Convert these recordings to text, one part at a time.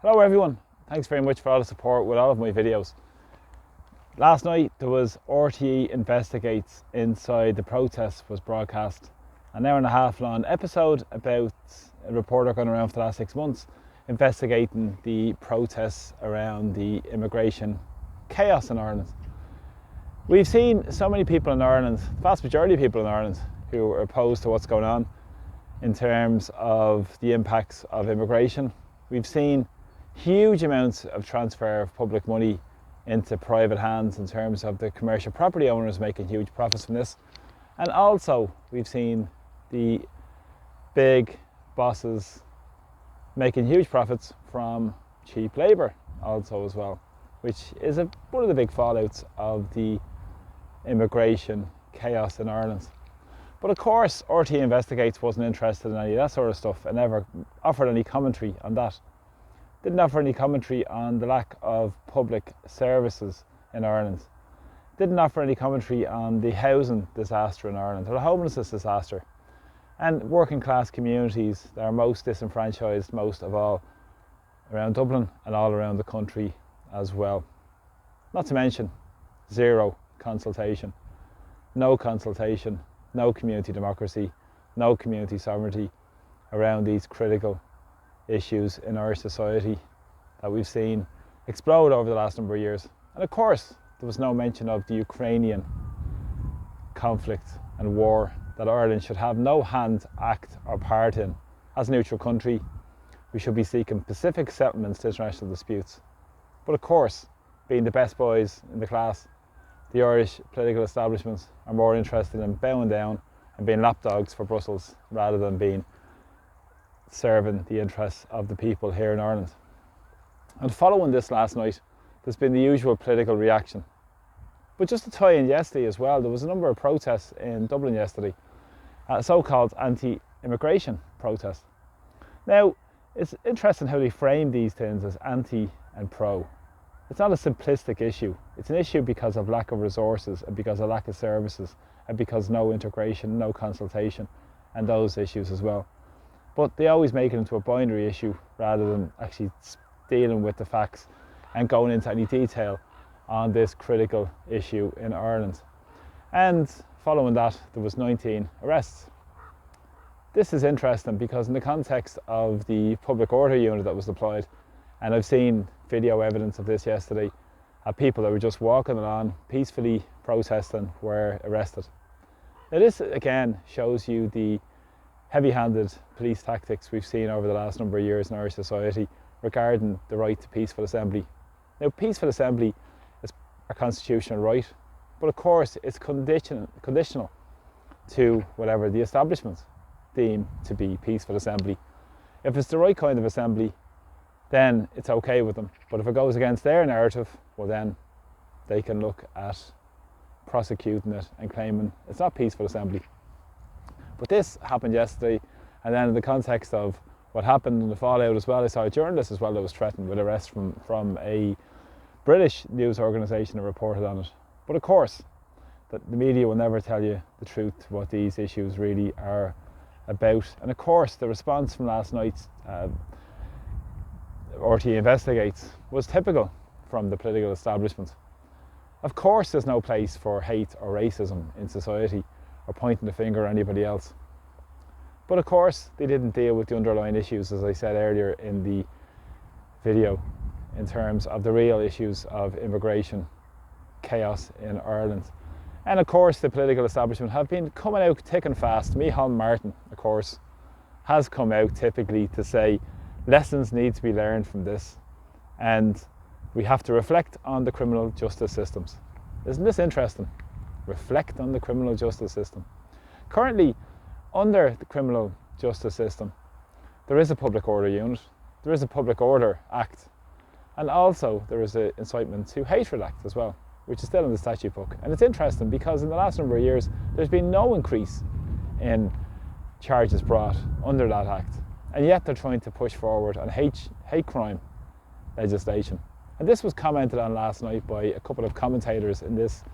Hello everyone, thanks very much for all the support with all of my videos. Last night there was RTE Investigates Inside the Protest was broadcast. An hour and a half long episode about a reporter going around for the last 6 months investigating the protests around the immigration chaos in Ireland. We've seen so many people in Ireland, the vast majority of people in Ireland, who are opposed to what's going on in terms of the impacts of immigration. We've seen huge amounts of transfer of public money into private hands in terms of the commercial property owners making huge profits from this. And also we've seen the big bosses making huge profits from cheap labour also as well, which is one of the big fallouts of the immigration chaos in Ireland. But of course RTE Investigates wasn't interested in any of that sort of stuff and never offered any commentary on that. Didn't offer any commentary on the lack of public services in Ireland. Didn't offer any commentary on the housing disaster in Ireland, or the homelessness disaster, and working class communities that are most disenfranchised, most of all around Dublin and all around the country as well. Not to mention zero consultation, no community democracy, no community sovereignty around these critical issues in Irish society that we've seen explode over the last number of years. And of course there was no mention of the Ukrainian conflict and war that Ireland should have no hand, act or part in. As a neutral country, we should be seeking pacific settlements to international disputes. But of course, being the best boys in the class, the Irish political establishments are more interested in bowing down and being lapdogs for Brussels rather than being serving the interests of the people here in Ireland. And following this last night, there's been the usual political reaction. But just to tie in yesterday as well, there was a number of protests in Dublin yesterday, a so-called anti-immigration protest. Now, it's interesting how they frame these things as anti and pro. It's not a simplistic issue. It's an issue because of lack of resources and because of lack of services and because no integration, no consultation and those issues as well. But they always make it into a binary issue rather than actually dealing with the facts and going into any detail on this critical issue in Ireland. And following that, there was 19 arrests. This is interesting because in the context of the public order unit that was deployed, and I've seen video evidence of this yesterday, people that were just walking along, peacefully protesting, were arrested. Now this again shows you the heavy-handed police tactics we've seen over the last number of years in Irish society regarding the right to peaceful assembly. Now, peaceful assembly is a constitutional right, but of course it's conditional to whatever the establishment deem to be peaceful assembly. If it's the right kind of assembly, then it's okay with them. But if it goes against their narrative, well then they can look at prosecuting it and claiming it's not peaceful assembly. But this happened yesterday, and then in the context of what happened in the fallout as well, I saw a journalist as well that was threatened with arrest from a British news organisation that reported on it. But of course, the media will never tell you the truth, what these issues really are about. And of course, the response from last night's RTE Investigates was typical from the political establishment. Of course, there's no place for hate or racism in society, or pointing the finger at anybody else. But of course they didn't deal with the underlying issues, as I said earlier in the video, in terms of the real issues of immigration chaos in Ireland. And of course the political establishment have been coming out thick and fast. Micheál Martin, of course, has come out typically to say lessons need to be learned from this and we have to reflect on the criminal justice systems. Isn't this interesting? Reflect on the criminal justice system. Currently, under the criminal justice system, there is a public order unit, there is a public order act, and also there is an incitement to hatred act as well, which is still in the statute book. And it's interesting because in the last number of years, there's been no increase in charges brought under that act, and yet they're trying to push forward on hate crime legislation. And this was commented on last night by a couple of commentators in this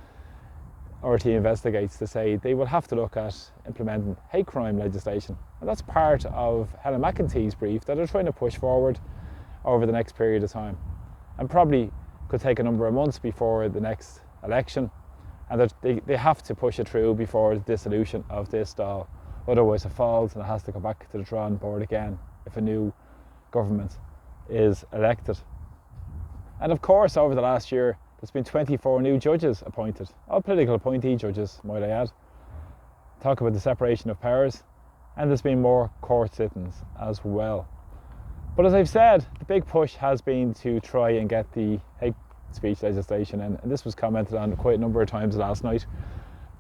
RTE Investigates to say they will have to look at implementing hate crime legislation. And that's part of Helen McEntee's brief that they're trying to push forward over the next period of time, and probably could take a number of months before the next election, and that they have to push it through before the dissolution of this Dáil. Otherwise it falls and it has to go back to the drawing board again if a new government is elected. And of course, over the last year, there's been 24 new judges appointed, all political appointee judges, might I add. Talk about the separation of powers, and there's been more court sittings as well. But as I've said, the big push has been to try and get the hate speech legislation in, and this was commented on quite a number of times last night.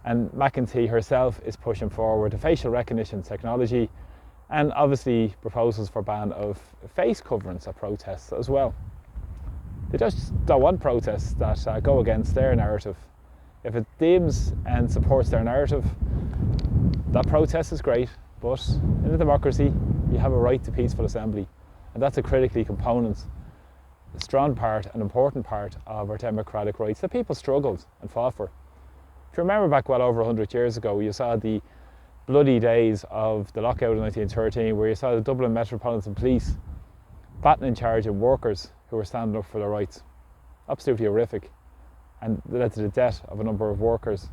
And McEntee herself is pushing forward the facial recognition technology, and obviously proposals for ban of face coverings at protests as well. They just don't want protests that go against their narrative. If it deems and supports their narrative, that protest is great, but in a democracy you have a right to peaceful assembly, and that's a critically component, a strong part, an important part of our democratic rights that people struggled and fought for. If you remember back well over 100 years ago, you saw the bloody days of the lockout in 1913, where you saw the Dublin Metropolitan Police batting in charge of workers who were standing up for their rights. Absolutely horrific, and led to the death of a number of workers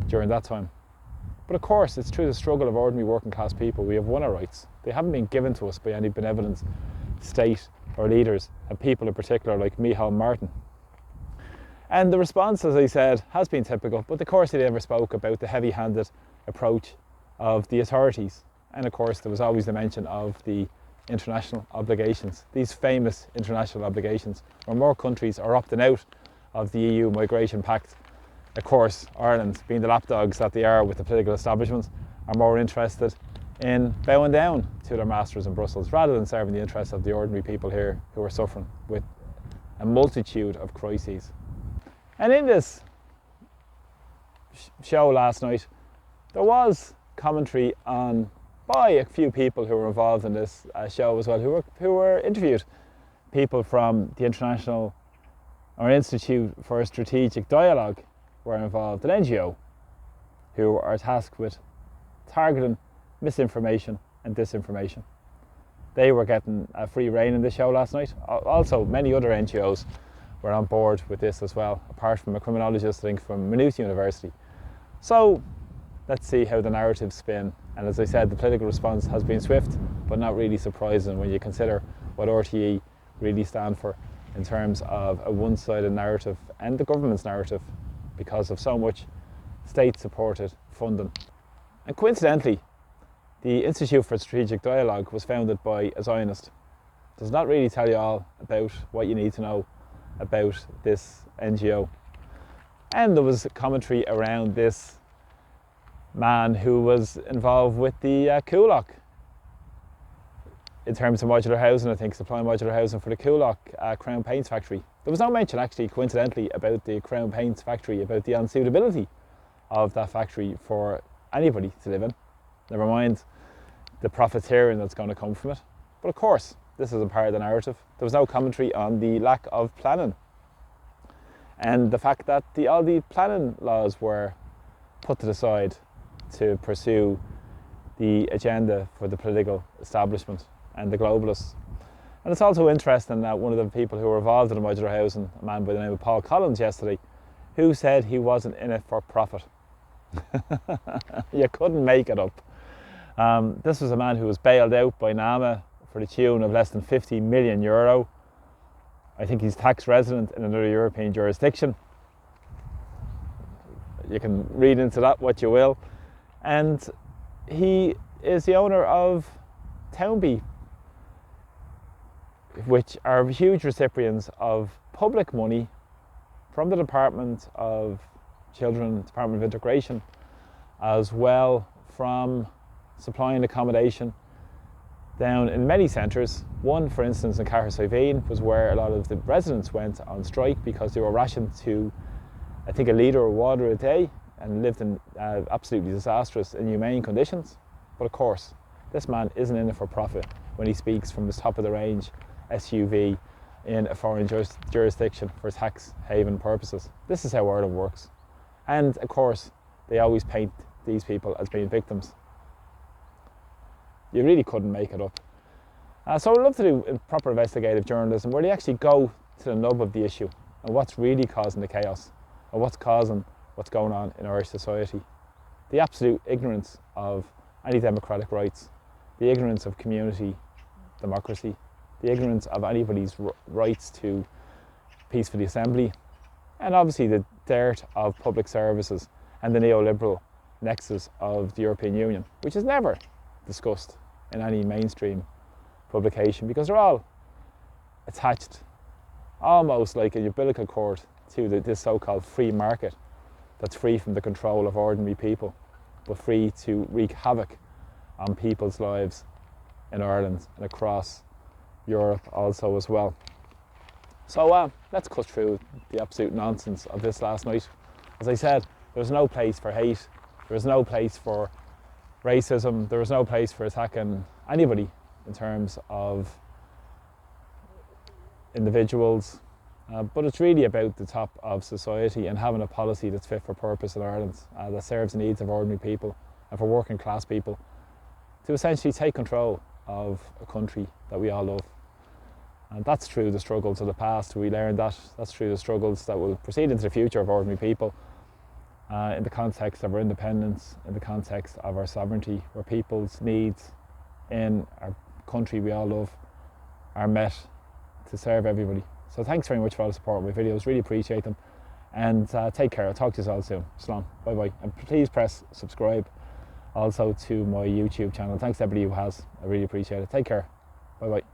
during that time. But of course, it's through the struggle of ordinary working class people we have won our rights. They haven't been given to us by any benevolent state or leaders, and people in particular like Micheál Martin. And the response, as I said, has been typical, but of course they never spoke about the heavy-handed approach of the authorities. And of course there was always the mention of the international obligations, these famous international obligations, where more countries are opting out of the EU Migration Pact. Of course, Ireland, being the lapdogs that they are with the political establishment, are more interested in bowing down to their masters in Brussels rather than serving the interests of the ordinary people here who are suffering with a multitude of crises. And in this show last night, there was commentary on by a few people who were involved in this show as well, who were interviewed. People from the International or Institute for Strategic Dialogue were involved, an NGO, who are tasked with targeting misinformation and disinformation. They were getting a free rein in the show last night. Also, many other NGOs were on board with this as well, apart from a criminologist, I think, from Maynooth University. So let's see how the narratives spin. And as I said, the political response has been swift, but not really surprising when you consider what RTE really stand for in terms of a one-sided narrative and the government's narrative, because of so much state-supported funding. And coincidentally, the Institute for Strategic Dialogue was founded by a Zionist. Does not really tell you all about what you need to know about this NGO. And there was commentary around this man who was involved with the Coolock in terms of modular housing, I think, supplying modular housing for the Coolock Crown Paints factory. There was no mention, actually, coincidentally, about the Crown Paints factory, about the unsuitability of that factory for anybody to live in. Never mind the profiteering that's going to come from it. But of course, this is a part of the narrative. There was no commentary on the lack of planning and the fact that all the planning laws were put to the side to pursue the agenda for the political establishment and the globalists. And it's also interesting that one of the people who were involved in the modular housing, a man by the name of Paul Collins yesterday, who said he wasn't in it for profit. You couldn't make it up. This was a man who was bailed out by NAMA for the tune of less than €50 million. I think he's tax resident in another European jurisdiction. You can read into that what you will. And he is the owner of Townby, which are huge recipients of public money from the Department of Children, Department of Integration, as well from supplying accommodation down in many centres. One, for instance, in Cahersiveen was where a lot of the residents went on strike because they were rationed to, I think, a litre of water a day and lived in absolutely disastrous, inhumane conditions. But of course, this man isn't in it for profit when he speaks from his top of the range SUV in a foreign jurisdiction for tax haven purposes. This is how Ireland works. And of course, they always paint these people as being victims. You really couldn't make it up. So I'd love to do proper investigative journalism where they actually go to the nub of the issue and what's really causing the chaos, or what's causing what's going on in Irish society. The absolute ignorance of any democratic rights, the ignorance of community democracy, the ignorance of anybody's rights to peacefully assembly, and obviously the dearth of public services and the neoliberal nexus of the European Union, which is never discussed in any mainstream publication because they're all attached almost like a umbilical cord to this so-called free market that's free from the control of ordinary people, but free to wreak havoc on people's lives in Ireland and across Europe also as well. So let's cut through the absolute nonsense of this last night. As I said, there's no place for hate, there's no place for racism, there was no place for attacking anybody in terms of individuals, but it's really about the top of society and having a policy that's fit for purpose in Ireland, that serves the needs of ordinary people and for working class people to essentially take control of a country that we all love. And that's through the struggles of the past. We learned that. That's through the struggles that will proceed into the future of ordinary people, in the context of our independence, in the context of our sovereignty, where people's needs in our country we all love are met to serve everybody. So thanks very much for all the support of my videos, really appreciate them, and take care. I'll talk to you all soon. Slán, bye bye, and please press subscribe also to my YouTube channel. Thanks to everybody who has, I really appreciate it. Take care, bye bye.